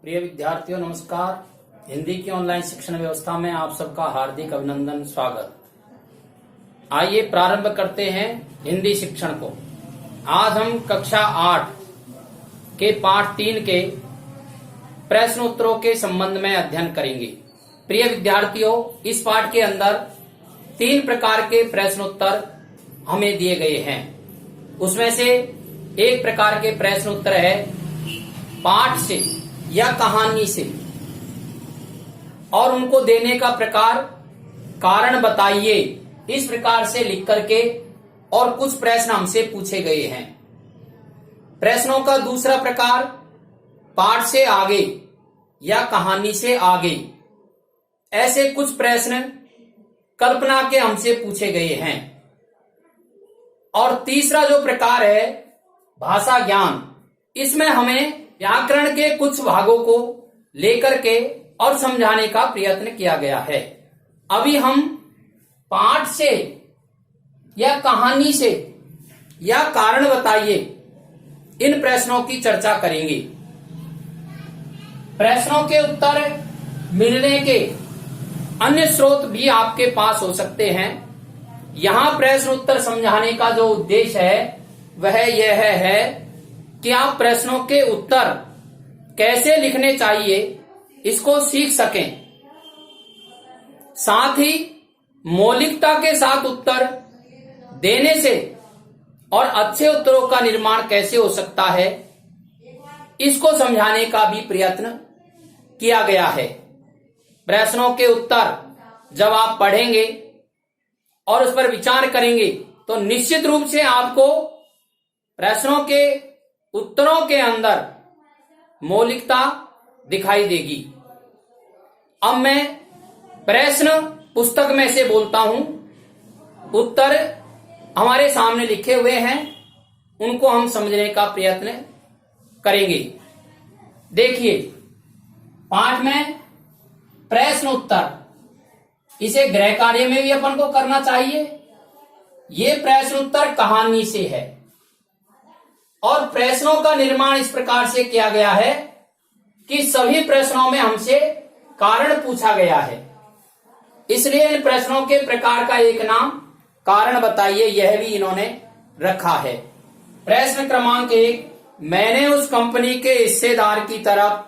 प्रिय विद्यार्थियों नमस्कार। हिंदी की ऑनलाइन शिक्षण व्यवस्था में आप सबका हार्दिक अभिनंदन स्वागत। आइए प्रारंभ करते हैं हिंदी शिक्षण को। आज हम कक्षा 8 के पाठ 3 के प्रश्न उत्तरों के संबंध में अध्ययन करेंगे। प्रिय विद्यार्थियों, इस पाठ के अंदर 3 प्रकार के प्रश्न उत्तर हमें दिए गए हैं। उसमें से एक प्रकार के प्रश्न उत्तर है पाठ से या कहानी से, और उनको देने का प्रकार कारण बताइए, इस प्रकार से लिख करके और कुछ प्रश्न हमसे पूछे गए हैं। प्रश्नों का दूसरा प्रकार पाठ से आगे या कहानी से आगे, ऐसे कुछ प्रश्न कल्पना के हमसे पूछे गए हैं। और तीसरा जो प्रकार है भाषा ज्ञान, इसमें हमें व्याकरण के कुछ भागों को लेकर के और समझाने का प्रयत्न किया गया है। अभी हम पाठ से या कहानी से या कारण बताइए, इन प्रश्नों की चर्चा करेंगे। प्रश्नों के उत्तर मिलने के अन्य स्रोत भी आपके पास हो सकते हैं। यहां प्रश्न उत्तर समझाने का जो उद्देश्य है वह यह है कि आप प्रश्नों के उत्तर कैसे लिखने चाहिए इसको सीख सकें। साथ ही मौलिकता के साथ उत्तर देने से और अच्छे उत्तरों का निर्माण कैसे हो सकता है, इसको समझाने का भी प्रयत्न किया गया है। प्रश्नों के उत्तर जब आप पढ़ेंगे और उस पर विचार करेंगे तो निश्चित रूप से आपको प्रश्नों के उत्तरों के अंदर मौलिकता दिखाई देगी। अब मैं प्रश्न पुस्तक में से बोलता हूं, उत्तर हमारे सामने लिखे हुए हैं, उनको हम समझने का प्रयत्न करेंगे। देखिए, पाठ में प्रश्न उत्तर, इसे गृह कार्य में भी अपन को करना चाहिए। ये प्रश्न उत्तर कहानी से है और प्रश्नों का निर्माण इस प्रकार से किया गया है कि सभी प्रश्नों में हमसे कारण पूछा गया है, इसलिए इन प्रश्नों के प्रकार का एक नाम कारण बताइए यह भी इन्होंने रखा है। प्रश्न क्रमांक 1, मैंने उस कंपनी के हिस्सेदार की तरफ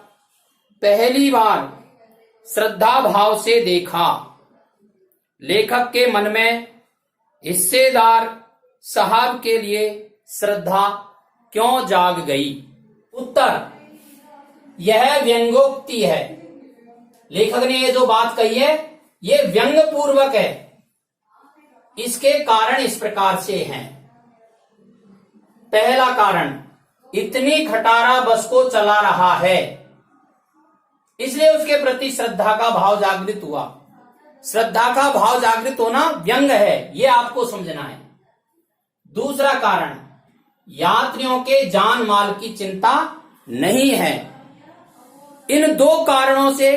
पहली बार श्रद्धा भाव से देखा। लेखक के मन में हिस्सेदार साहब के लिए श्रद्धा क्यों जाग गई? उत्तर, यह व्यंग्योक्ति है। लेखक ने ये जो बात कही है ये व्यंग्य पूर्वक है। इसके कारण इस प्रकार से हैं। पहला कारण, इतनी खटारा बस को चला रहा है, इसलिए उसके प्रति श्रद्धा का भाव जागृत हुआ। श्रद्धा का भाव जागृत होना व्यंग्य है, ये आपको समझना है। दूसरा कारण, यात्रियों के जान माल की चिंता नहीं है। इन 2 कारणों से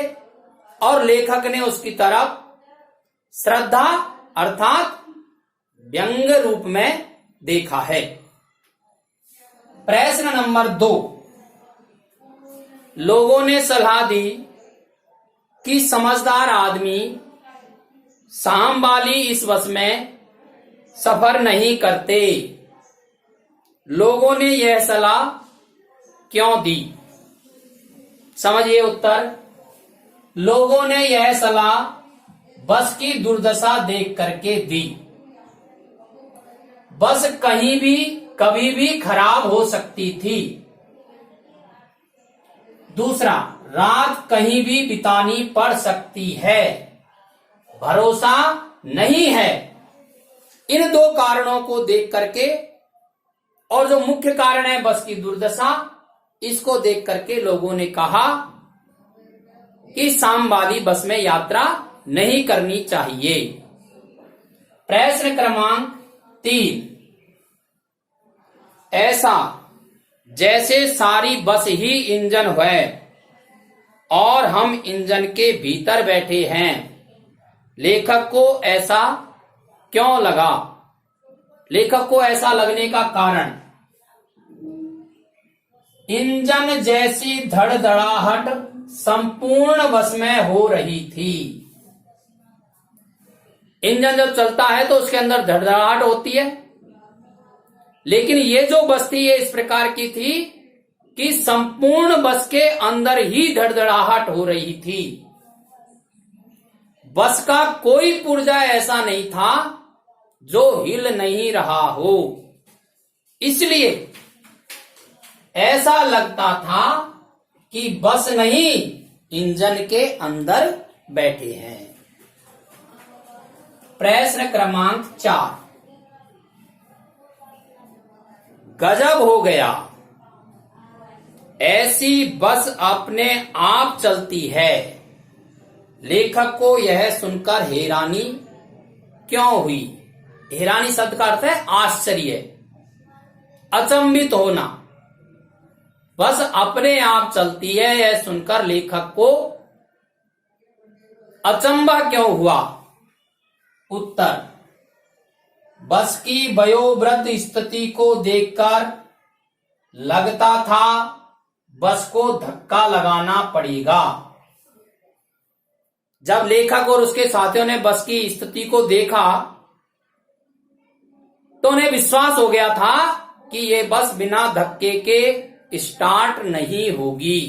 और लेखक ने उसकी तरफ श्रद्धा अर्थात व्यंग्य रूप में देखा है। प्रश्न नंबर 2, लोगों ने सलाह दी कि समझदार आदमी शाम वाली इस बस में सफर नहीं करते। लोगों ने यह सलाह क्यों दी? समझिए उत्तर, लोगों ने यह सलाह बस की दुर्दशा देख करके दी। बस कहीं भी कभी भी खराब हो सकती थी। दूसरा, रात कहीं भी बितानी पड़ सकती है, भरोसा नहीं है। इन 2 कारणों को देख करके और जो मुख्य कारण है बस की दुर्दशा, इसको देख करके लोगों ने कहा कि शाम वाली बस में यात्रा नहीं करनी चाहिए। प्रश्न क्रमांक 3, ऐसा जैसे सारी बस ही इंजन है और हम इंजन के भीतर बैठे हैं। लेखक को ऐसा क्यों लगा? लेखक को ऐसा लगने का कारण, इंजन जैसी धड़धड़ाहट संपूर्ण बस में हो रही थी। इंजन जब चलता है तो उसके अंदर धड़धड़ाहट होती है, लेकिन ये जो बस थी ये इस प्रकार की थी कि संपूर्ण बस के अंदर ही धड़धड़ाहट हो रही थी। बस का कोई पुर्जा ऐसा नहीं था जो हिल नहीं रहा हो, इसलिए ऐसा लगता था कि बस नहीं इंजन के अंदर बैठे हैं। प्रश्न क्रमांक 4, गजब हो गया, ऐसी बस अपने आप चलती है। लेखक को यह सुनकर हैरानी क्यों हुई? हैरानी शब्द का अर्थ है आश्चर्य, अचंभित होना। बस अपने आप चलती है, यह सुनकर लेखक को अचंभा क्यों हुआ? उत्तर, बस की वयोवृद्ध स्थिति को देखकर लगता था बस को धक्का लगाना पड़ेगा। जब लेखक और उसके साथियों ने बस की स्थिति को देखा तो उन्हें विश्वास हो गया था कि ये बस बिना धक्के के स्टार्ट नहीं होगी।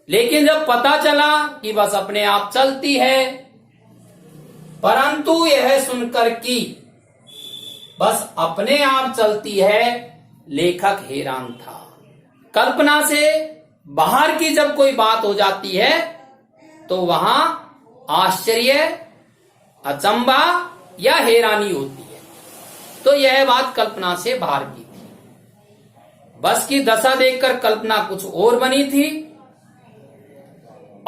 लेकिन जब पता चला कि बस अपने आप चलती है, परंतु यह सुनकर कि बस अपने आप चलती है, लेखक हैरान था। कल्पना से बाहर की जब कोई बात हो जाती है तो वहां आश्चर्य, अचंभा या हैरानी होती है। तो यह बात कल्पना से बाहर की थी। बस की दशा देखकर कल्पना कुछ और बनी थी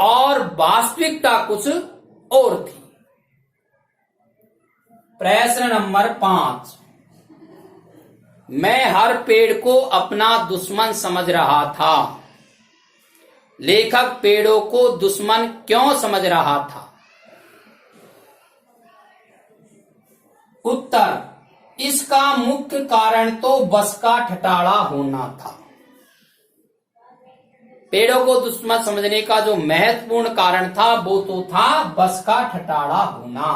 और वास्तविकता कुछ और थी। प्रश्न नंबर 5, मैं हर पेड़ को अपना दुश्मन समझ रहा था। लेखक पेड़ों को दुश्मन क्यों समझ रहा था? उत्तर, इसका मुख्य कारण तो बस का ठटाड़ा होना था। पेड़ों को दुश्मन समझने का जो महत्वपूर्ण कारण था वो तो था बस का ठटाड़ा होना।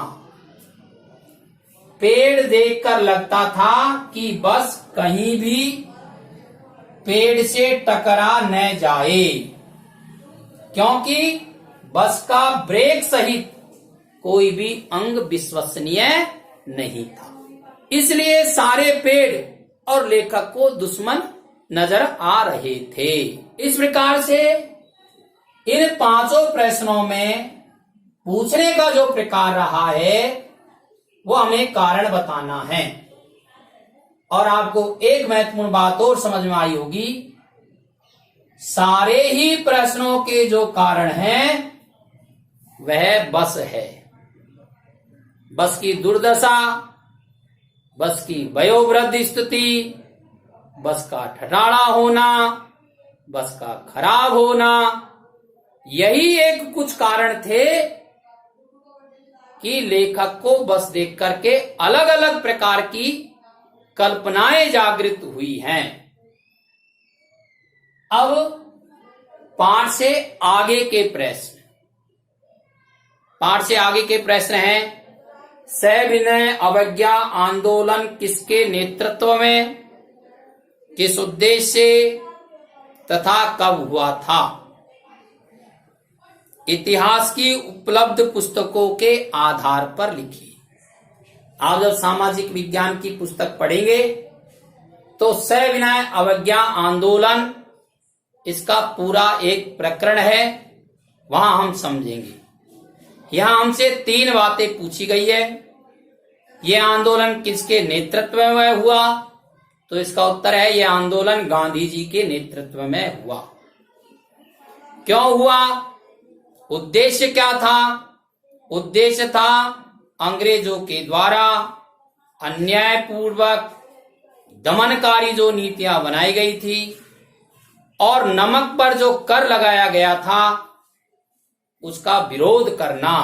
पेड़ देखकर लगता था कि बस कहीं भी पेड़ से टकरा न जाए, क्योंकि बस का ब्रेक सहित कोई भी अंग विश्वसनीय नहीं था। इसलिए सारे पेड़ और लेखक को दुश्मन नजर आ रहे थे। इस प्रकार से इन 5 प्रश्नों में पूछने का जो प्रकार रहा है वो हमें कारण बताना है। और आपको एक महत्वपूर्ण बात और समझ में आई होगी, सारे ही प्रश्नों के जो कारण हैं वह बस है। बस की दुर्दशा, बस की वयोवृद्ध स्थिति, बस का ठटाड़ा होना, बस का खराब होना, यही एक कुछ कारण थे कि लेखक को बस देख करके अलग अलग प्रकार की कल्पनाएं जागृत हुई हैं। अब पाठ से आगे के प्रश्न, हैं सविनय अवज्ञा आंदोलन किसके नेतृत्व में, किस उद्देश्य से तथा कब हुआ था? इतिहास की उपलब्ध पुस्तकों के आधार पर लिखिए। आप जब सामाजिक विज्ञान की पुस्तक पढ़ेंगे तो सविनय अवज्ञा आंदोलन, इसका पूरा एक प्रकरण है, वहां हम समझेंगे। यहां हमसे 3 बातें पूछी गई है। यह आंदोलन किसके नेतृत्व में हुआ? तो इसका उत्तर है यह आंदोलन गांधी जी के नेतृत्व में हुआ। क्यों हुआ? उद्देश्य क्या था? उद्देश्य था अंग्रेजों के द्वारा अन्यायपूर्वक दमनकारी जो नीतियां बनाई गई थी और नमक पर जो कर लगाया गया था उसका विरोध करना।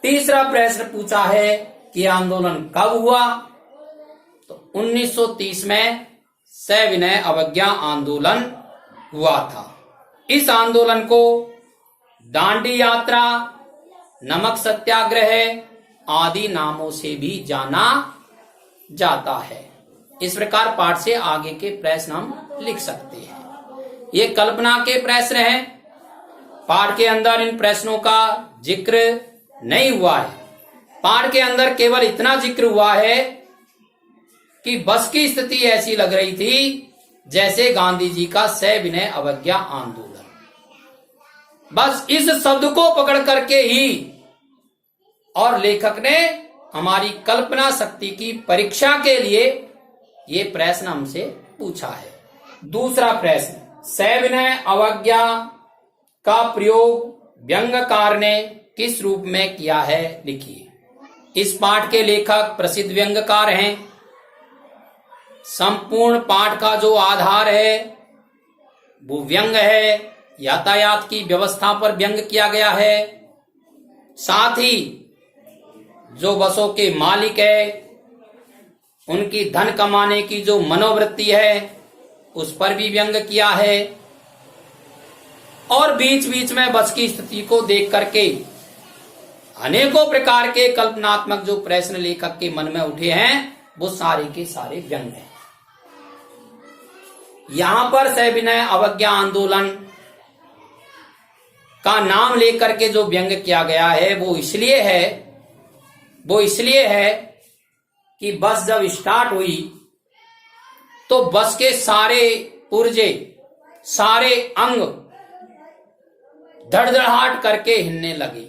तीसरा प्रश्न पूछा है कि आंदोलन कब हुआ? तो 1930 में सविनय अवज्ञा आंदोलन हुआ था। इस आंदोलन को दांडी यात्रा, नमक सत्याग्रह आदि नामों से भी जाना जाता है। इस प्रकार पाठ से आगे के प्रश्न हम लिख सकते हैं। ये कल्पना के प्रश्न हैं। पाठ के अंदर इन प्रश्नों का जिक्र नहीं हुआ है। पाठ के अंदर केवल इतना जिक्र हुआ है कि बस की स्थिति ऐसी लग रही थी जैसे गांधी जी का सविनय अवज्ञा आंदोलन। बस इस शब्द को पकड़ करके ही और लेखक ने हमारी कल्पना शक्ति की परीक्षा के लिए ये प्रश्न हमसे पूछा है। दूसरा प्रश्न, सविनय अवज्ञा का प्रयोग व्यंग्यकार ने किस रूप में किया है, लिखिए। इस पाठ के लेखक प्रसिद्ध व्यंग्यकार हैं। संपूर्ण पाठ का जो आधार है वो व्यंग्य है। यातायात की व्यवस्था पर व्यंग्य किया गया है। साथ ही जो बसों के मालिक है उनकी धन कमाने की जो मनोवृत्ति है उस पर भी व्यंग्य किया है। और बीच बीच में बस की स्थिति को देख करके अनेकों प्रकार के कल्पनात्मक जो प्रश्न लेखक के मन में उठे हैं वो सारे के सारे व्यंग्य हैं। यहां पर सविनय अवज्ञा आंदोलन का नाम लेकर के जो व्यंग्य किया गया है वो इसलिए है कि बस जब स्टार्ट हुई तो बस के सारे पुर्जे, सारे अंग धड़धड़ाहट करके हिलने लगे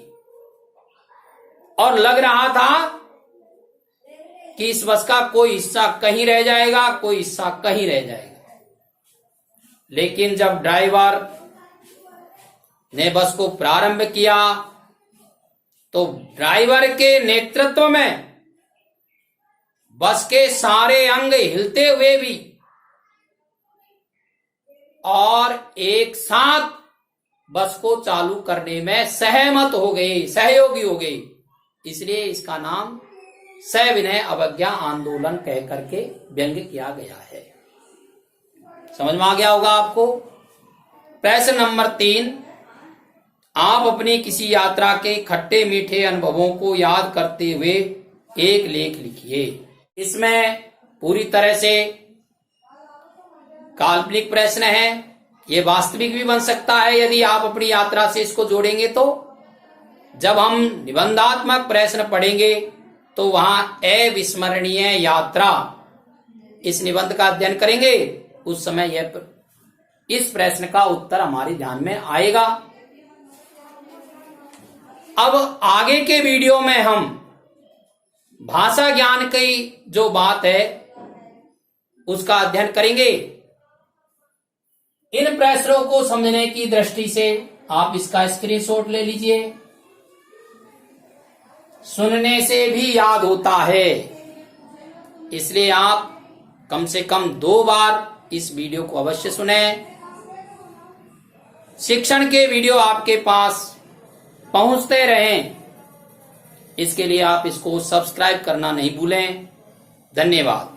और लग रहा था कि इस बस का कोई हिस्सा कहीं रह जाएगा, कोई हिस्सा कहीं रह जाएगा। लेकिन जब ड्राइवर ने बस को प्रारंभ किया तो ड्राइवर के नेतृत्व में बस के सारे अंग हिलते हुए भी और एक साथ बस को चालू करने में सहयोगी हो गए। इसलिए इसका नाम सविनय अवज्ञा आंदोलन कह करके व्यंग्य किया गया है। समझ में आ गया होगा आपको। प्रश्न नंबर 3, आप अपनी किसी यात्रा के खट्टे मीठे अनुभवों को याद करते हुए एक लेख लिखिए। इसमें पूरी तरह से काल्पनिक प्रश्न है। ये वास्तविक भी बन सकता है यदि आप अपनी यात्रा से इसको जोड़ेंगे तो। जब हम निबंधात्मक प्रश्न पढ़ेंगे तो वहां अविस्मरणीय यात्रा इस निबंध का अध्ययन करेंगे, उस समय इस प्रश्न का उत्तर हमारे ध्यान में आएगा। अब आगे के वीडियो में हम भाषा ज्ञान की जो बात है उसका अध्ययन करेंगे। इन प्रश्नों को समझने की दृष्टि से आप इसका स्क्रीनशॉट ले लीजिए। सुनने से भी याद होता है, इसलिए आप कम से कम 2 बार इस वीडियो को अवश्य सुनें। शिक्षण के वीडियो आपके पास पहुंचते रहें, इसके लिए आप इसको सब्सक्राइब करना नहीं भूलें। धन्यवाद।